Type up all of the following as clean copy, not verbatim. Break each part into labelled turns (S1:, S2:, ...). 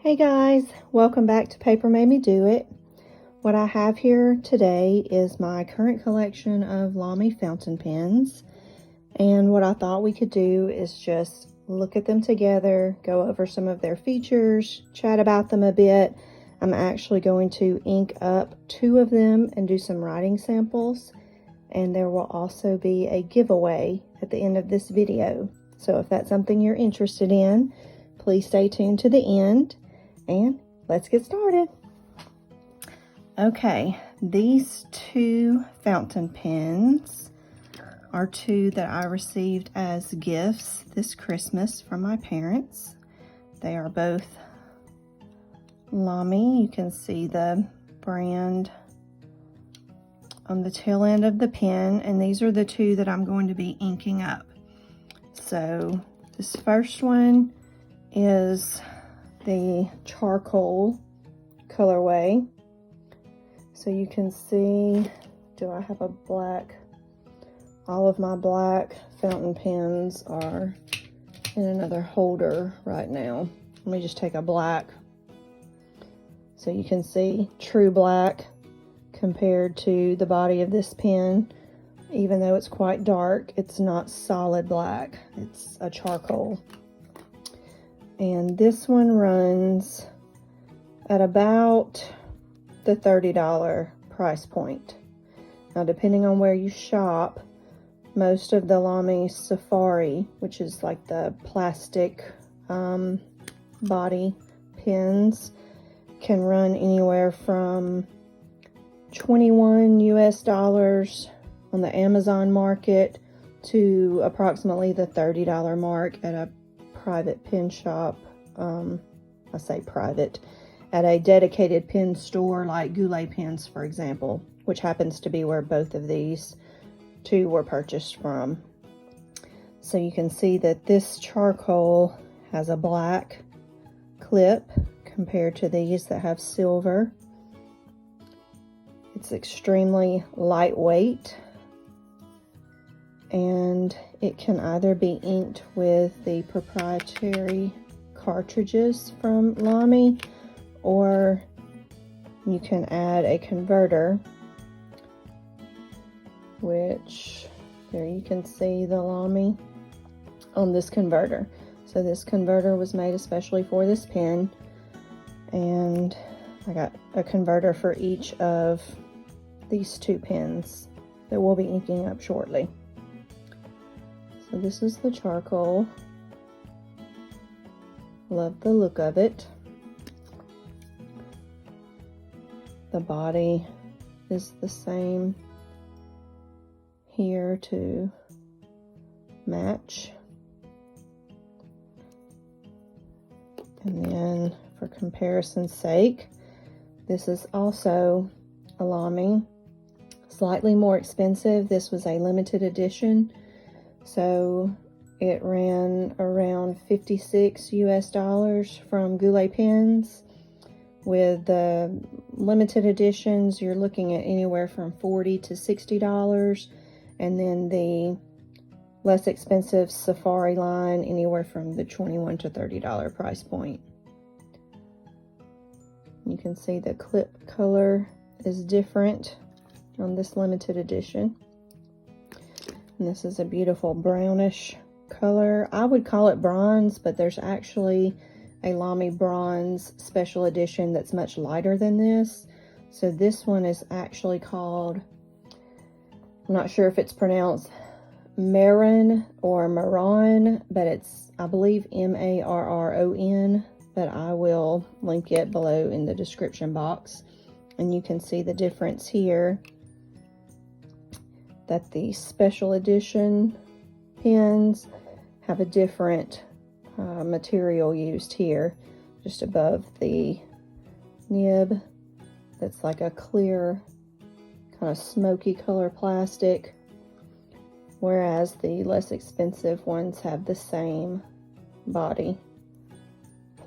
S1: Hey guys, welcome back to Paper Made Me Do It. What I have here today is my current collection of Lamy Fountain Pens, and what I thought we could do is just look at them together, go over some of their features, chat about them a bit. I'm actually going to ink up 2 of them and do some writing samples, and there will also be a giveaway at the end of this video. So if that's something you're interested in, please stay tuned to the end. And let's get started. Okay, these 2 fountain pens are 2 that I received as gifts this Christmas from my parents. They are both Lamy. You can see the brand on the tail end of the pen, and these are the 2 that I'm going to be inking up. So this first one is the charcoal colorway. So you can see, do I have a black? All of my black fountain pens are in another holder right now. Let me just take a black. So you can see true black compared to the body of this pen. Even though it's quite dark, it's not solid black. It's a charcoal. And this one runs at about the $30 price point. Now, depending on where you shop, most of the Lamy Safari, which is like the plastic body pens, can run anywhere from $21 US on the Amazon market to approximately the $30 mark at a private pen shop. I say private, at a dedicated pen store like Goulet Pens, for example, which happens to be where both of these 2 were purchased from. So you can see that this charcoal has a black clip compared to these that have silver. It's extremely lightweight, and it can either be inked with the proprietary cartridges from Lamy, or you can add a converter, which there you can see the Lamy on this converter. So this converter was made especially for this pen, and I got a converter for each of these 2 pens that we'll be inking up shortly. So this is the charcoal. Love the look of it. The body is the same here to match. And then for comparison's sake, this is also a Lamy, slightly more expensive. This was a limited edition. So it ran around $56 US from Goulet Pens. With the limited editions, you're looking at anywhere from $40 to $60. And then the less expensive Safari line, anywhere from the $21 to $30 price point. You can see the clip color is different on this limited edition. And this is a beautiful brownish color. I would call it bronze, but there's actually a Lamy bronze special edition that's much lighter than this. So this one is actually called, I'm not sure if it's pronounced Maron or Maron, but it's, I believe, Marron, but I will link it below in the description box. And you can see the difference here, that the special edition pens have a different material used here, just above the nib. That's like a clear, kind of smoky color plastic, whereas the less expensive ones have the same body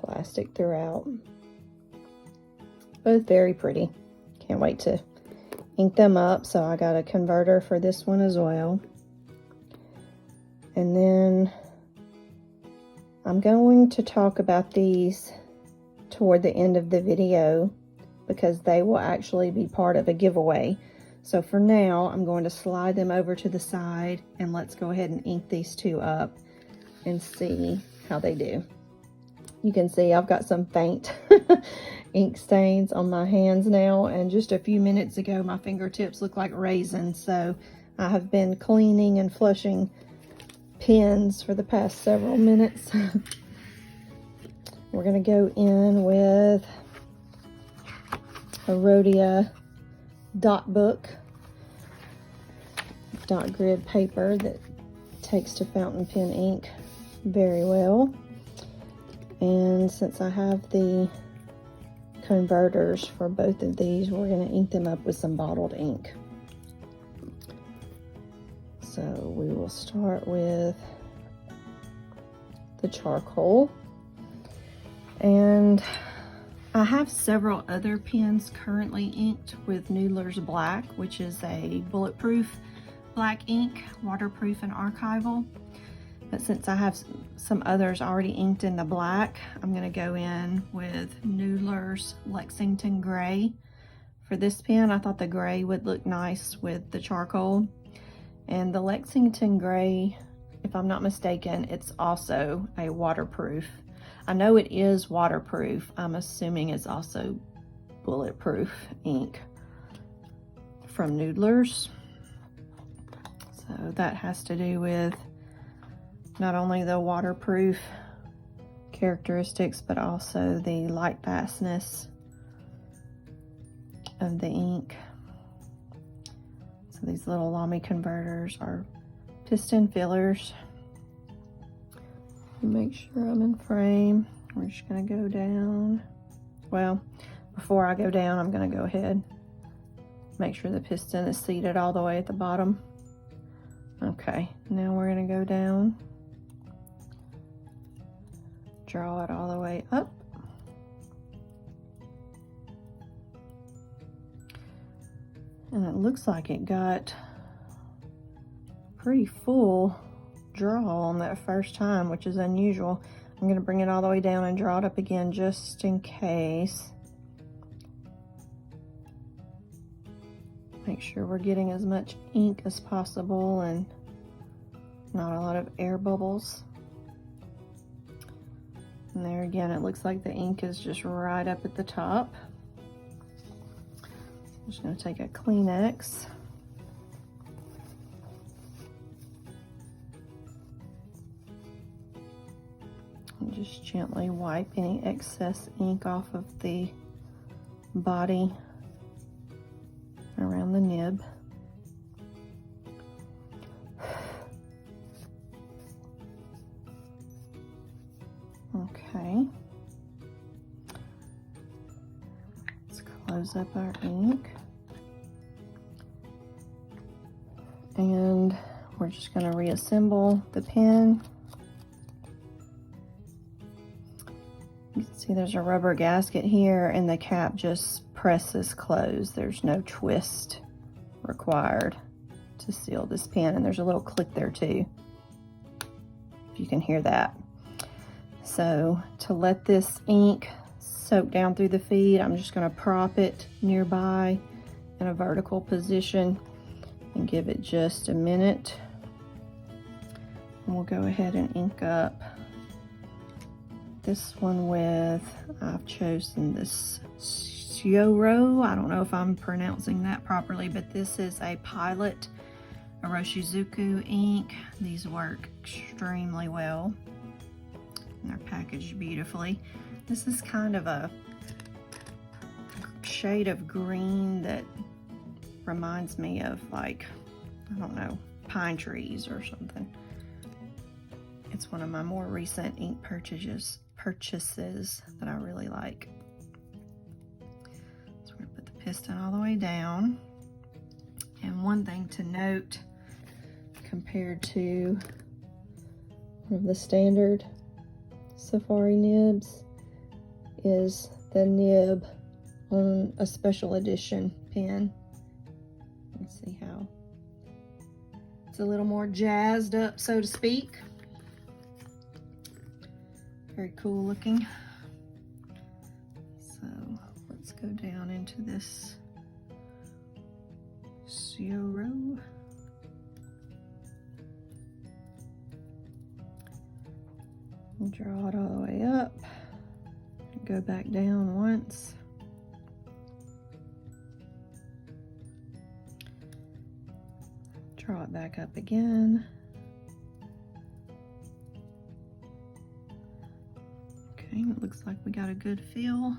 S1: plastic throughout. Both very pretty. Can't wait to ink them up. So I got a converter for this one as well. And then I'm going to talk about these toward the end of the video because they will actually be part of a giveaway. So for now, I'm going to slide them over to the side, and let's go ahead and ink these two up and see how they do. You can see I've got some faint ink stains on my hands now, and just a few minutes ago my fingertips looked like raisins. So I have been cleaning and flushing pens for the past several minutes. We're going to go in with a Rhodia dot book, dot grid paper that takes to fountain pen ink very well. And since I have the converters for both of these, we're going to ink them up with some bottled ink. So we will start with the charcoal. And I have several other pens currently inked with Noodler's Black, which is a bulletproof black ink, waterproof and archival. But since I have some others already inked in the black, I'm going to go in with Noodler's Lexington Gray. For this pen, I thought the gray would look nice with the charcoal. And the Lexington Gray, if I'm not mistaken, it's also a waterproof. I know it is waterproof. I'm assuming it's also bulletproof ink from Noodler's. So that has to do with not only the waterproof characteristics, but also the light fastness of the ink. So these little Lamy converters are piston fillers. Make sure I'm in frame. We're just gonna go down. Well, before I go down, I'm gonna go ahead, make sure the piston is seated all the way at the bottom. Okay, now we're gonna go down. Draw it all the way up. And it looks like it got pretty full draw on that first time, which is unusual. I'm going to bring it all the way down and draw it up again just in case. Make sure we're getting as much ink as possible and not a lot of air bubbles. And there again, it looks like the ink is just right up at the top. I'm just going to take a Kleenex. And just gently wipe any excess ink off of the body around the nib. Okay. Let's close up our ink. And we're just going to reassemble the pen. You can see there's a rubber gasket here, and the cap just presses closed. There's no twist required to seal this pen, and there's a little click there too, if you can hear that. So to let this ink soak down through the feed, I'm just going to prop it nearby in a vertical position and give it just a minute. And we'll go ahead and ink up this one with, I've chosen this Shioro. I don't know if I'm pronouncing that properly, but this is a Pilot Iroshizuku ink. These work extremely well. And they're packaged beautifully. This is kind of a shade of green that reminds me of, like, I don't know, pine trees or something. It's one of my more recent ink purchases that I really like. So we're gonna put the piston all the way down. And one thing to note compared to one of the standard Safari nibs is the nib on a special edition pen. Let's see how it's a little more jazzed up, so to speak. Very cool looking. Let's go down into this zero. Draw it all the way up. Go back down once. Draw it back up again. Okay, it looks like we got a good feel.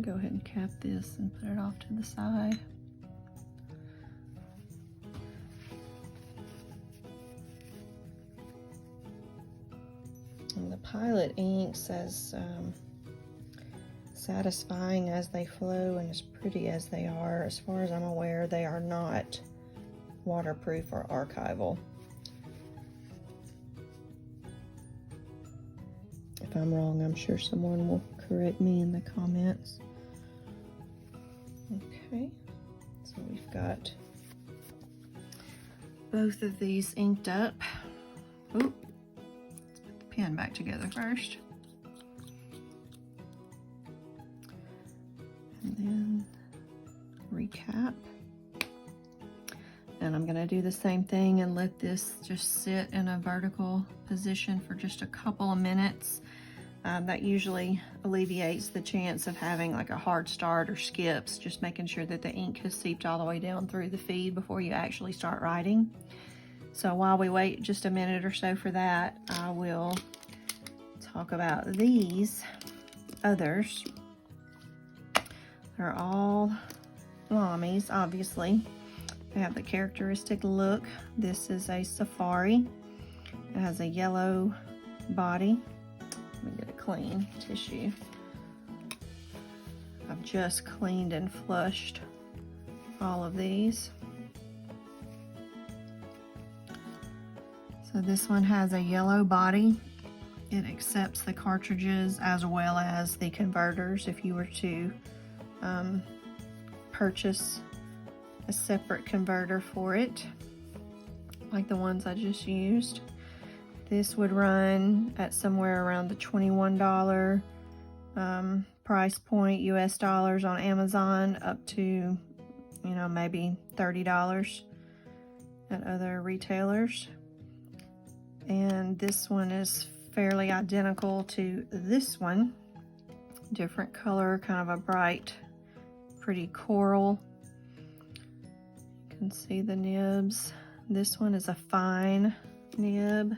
S1: Go ahead and cap this and put it off to the side. And the Pilot inks, as satisfying as they flow and as pretty as they are, as far as I'm aware, they are not waterproof or archival. If I'm wrong, I'm sure someone will correct me in the comments. Okay, so we've got both of these inked up. Ooh, let's put the pen back together first. And then recap. And I'm gonna do the same thing and let this just sit in a vertical position for just a couple of minutes. That usually alleviates the chance of having like a hard start or skips, just making sure that the ink has seeped all the way down through the feed before you actually start writing. So while we wait just a minute or so for that, I will talk about these others. They're all Lamys, obviously. They have the characteristic look. This is a Safari. It has a yellow body. Let me get a clean tissue. I've just cleaned and flushed all of these. So this one has a yellow body. It accepts the cartridges as well as the converters if you were to purchase a separate converter for it, like the ones I just used. This would run at somewhere around the $21 price point, US dollars, on Amazon, up to, you know, maybe $30 at other retailers. And this one is fairly identical to this one. Different color, kind of a bright, pretty coral. You can see the nibs. This one is a fine nib.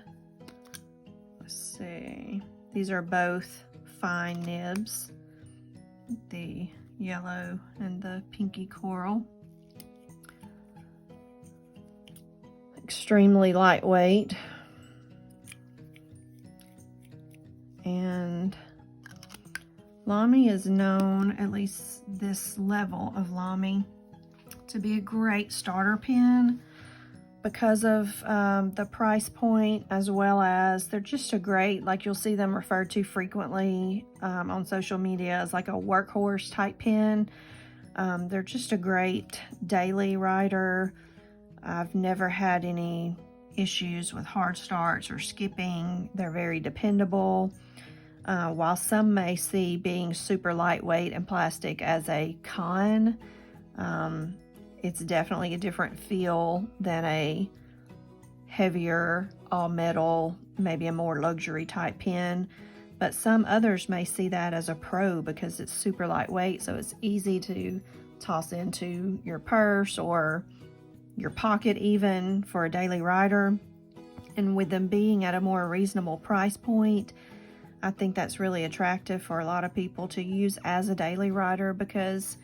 S1: Let's see. These are both fine nibs. The yellow and the pinky coral. Extremely lightweight. And Lamy is known, at least this level of Lamy, to be a great starter pen because of the price point, as well as they're just a great, like you'll see them referred to frequently on social media as like a workhorse type pen. They're just a great daily writer. I've never had any issues with hard starts or skipping. They're very dependable. While some may see being super lightweight and plastic as a con, it's definitely a different feel than a heavier, all metal, maybe a more luxury type pen. But some others may see that as a pro because it's super lightweight, so it's easy to toss into your purse or your pocket even for a daily writer. And with them being at a more reasonable price point, I think that's really attractive for a lot of people to use as a daily writer because,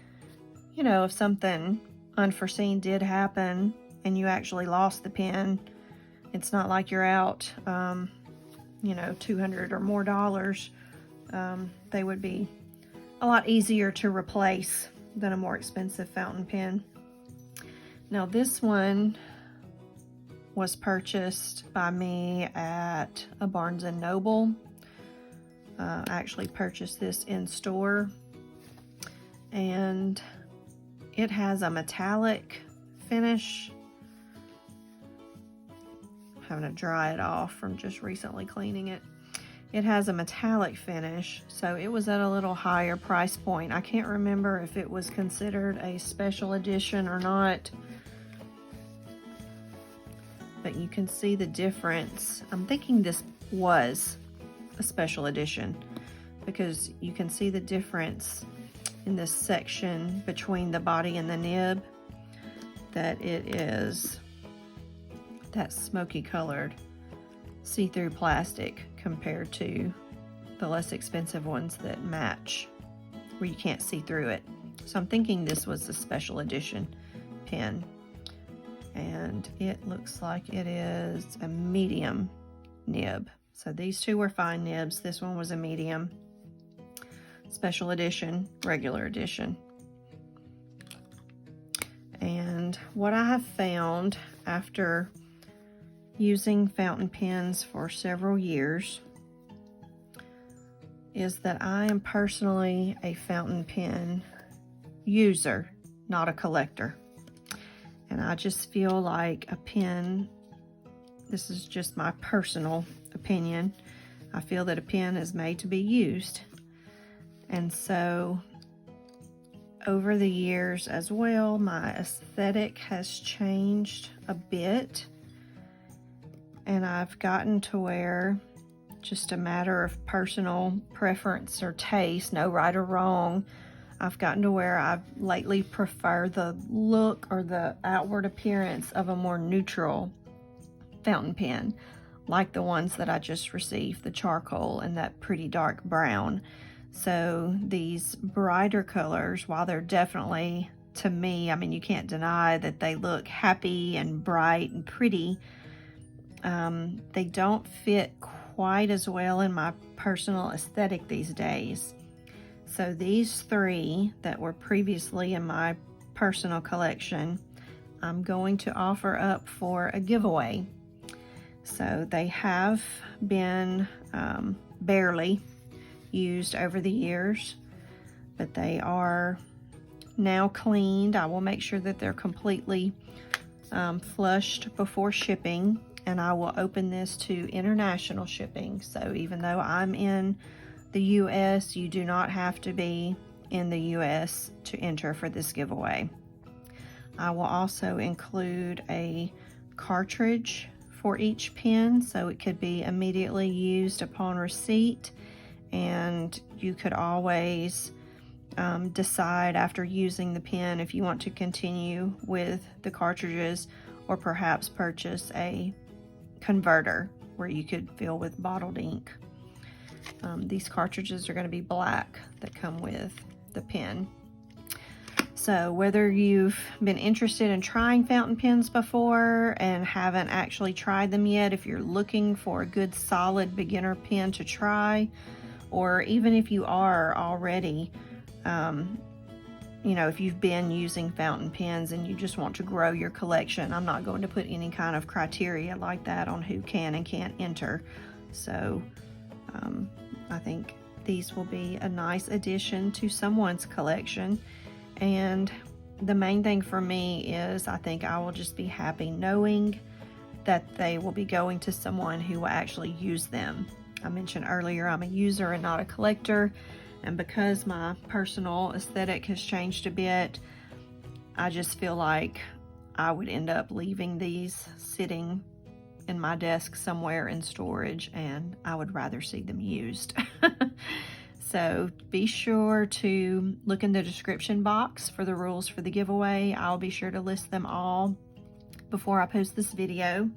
S1: you know, if something unforeseen did happen and you actually lost the pen, it's not like you're out, you know, $200 or more dollars. They would be a lot easier to replace than a more expensive fountain pen. Now this one was purchased by me at a Barnes & Noble. I actually purchased this in store, and it has a metallic finish. having to dry it off from just recently cleaning it. It has a metallic finish, so it was at a little higher price point. I can't remember if it was considered a special edition or not, but you can see the difference. I'm thinking this was a special edition because you can see the difference in this section between the body and the nib, that it is that smoky colored see-through plastic compared to the less expensive ones that match where you can't see through it. So I'm thinking this was a special edition pen, and it looks like it is a medium nib. So these two were fine nibs. This one was a medium, special edition, regular edition. And what I have found after using fountain pens for several years is that I am personally a fountain pen user, not a collector. And I just feel like a pen, this is just my personal opinion, I feel that a pen is made to be used. And so over the years as well, my aesthetic has changed a bit. And I've gotten to where, just a matter of personal preference or taste, no right or wrong, I've gotten to where I lately prefer the look or the outward appearance of a more neutral fountain pen, like the ones that I just received, the charcoal and that pretty dark brown. So these brighter colors, while they're definitely, to me, I mean, you can't deny that they look happy and bright and pretty, they don't fit quite as well in my personal aesthetic these days. So these three that were previously in my personal collection, I'm going to offer up for a giveaway. So they have been barely used over the years, but they are now cleaned. I will make sure that they're completely flushed before shipping, and I will open this to international shipping. So even though I'm in the US, you do not have to be in the US to enter for this giveaway. I will also include a cartridge for each pen, so it could be immediately used upon receipt, and you could always decide after using the pen if you want to continue with the cartridges or perhaps purchase a converter where you could fill with bottled ink. These cartridges are going to be black that come with the pen. So whether you've been interested in trying fountain pens before and haven't actually tried them yet, if you're looking for a good solid beginner pen to try, or even if you are already, you know, if you've been using fountain pens and you just want to grow your collection, I'm not going to put any kind of criteria like that on who can and can't enter. So I think these will be a nice addition to someone's collection. And the main thing for me is I think I will just be happy knowing that they will be going to someone who will actually use them. I mentioned earlier I'm a user and not a collector, and because my personal aesthetic has changed a bit, I just feel like I would end up leaving these sitting in my desk somewhere in storage, and I would rather see them used. So be sure to look in the description box for the rules for the giveaway. I'll be sure to list them all before I post this video.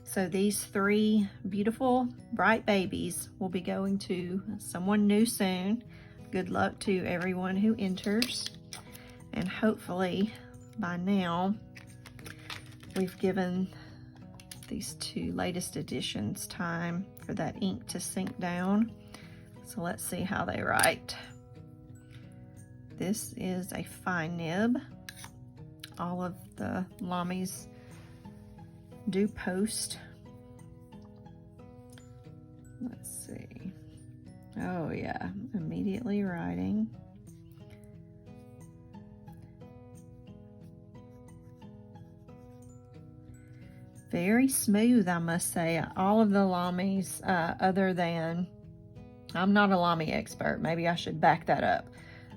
S1: So these three beautiful bright babies will be going to someone new soon. Good luck to everyone who enters. And hopefully by now we've given these two latest editions time for that ink to sink down. So let's see how they write. This is a fine nib. All of the Lamys do post. Let's see. Oh yeah, immediately writing. Very smooth, I must say. All of the Lamys, other than, I'm not a Lamy expert, maybe I should back that up.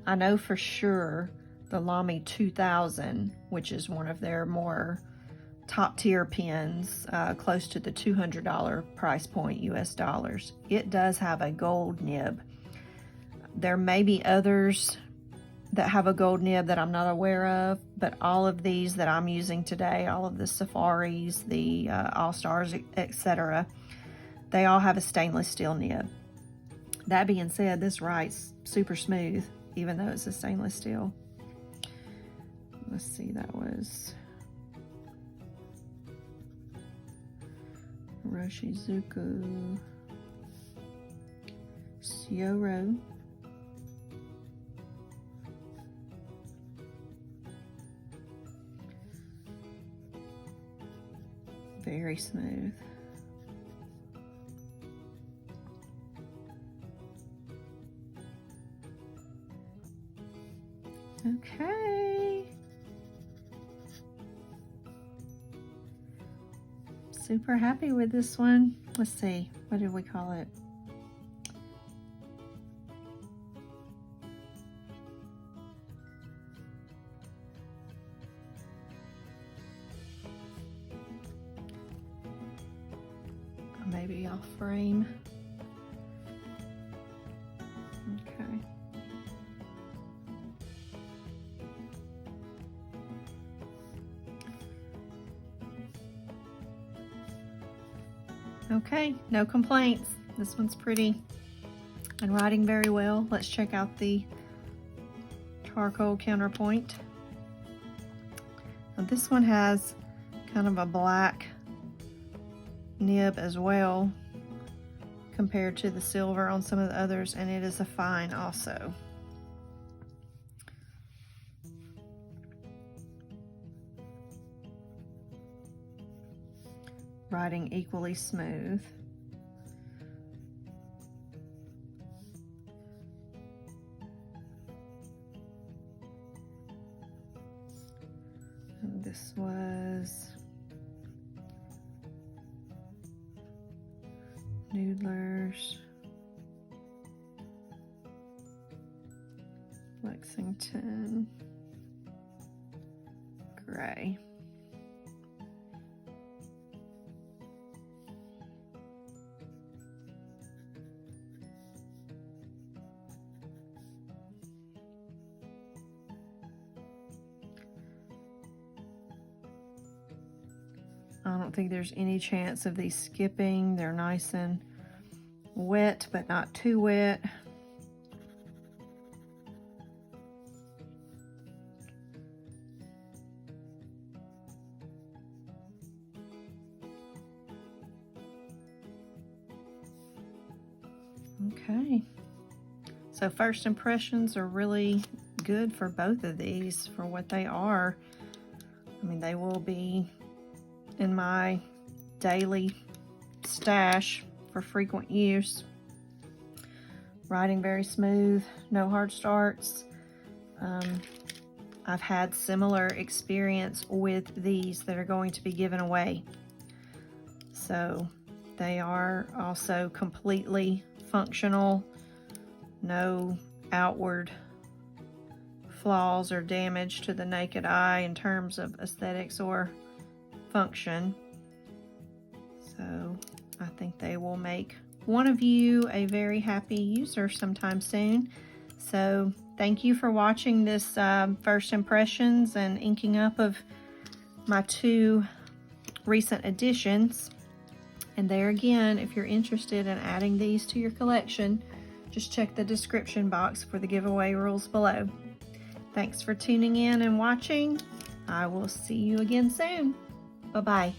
S1: I know for sure the Lamy 2000, which is one of their more top tier pens, close to the $200 price point US dollars, it does have a gold nib. There may be others that have a gold nib that I'm not aware of, but all of these that I'm using today, all of the Safaris, the All-Stars, etc., they all have a stainless steel nib. That being said, this writes super smooth, even though it's a stainless steel. Let's see, that was Roshizuku Syoro. Very smooth. Okay. Super happy with this one. Let's see, what did we call it? Maybe off frame. Okay. Okay, no complaints. This one's pretty and writing very well. Let's check out the charcoal counterpoint. Now this one has kind of a black nib as well compared to the silver on some of the others, and it is a fine also. Writing equally smooth. And this was Noodlers, Lexington Gray. I don't think there's any chance of these skipping. They're nice and wet, but not too wet. Okay. So first impressions are really good for both of these for what they are. I mean, they will be in my daily stash for frequent use. Writing very smooth, no hard starts. I've had similar experience with these that are going to be given away. So they are also completely functional, no outward flaws or damage to the naked eye in terms of aesthetics or function. So I think they will make one of you a very happy user sometime soon. So thank you for watching this first impressions and inking up of my 2 recent additions. And there again, if you're interested in adding these to your collection, just check the description box for the giveaway rules below. Thanks for tuning in and watching. I will see you again soon. Bye-bye.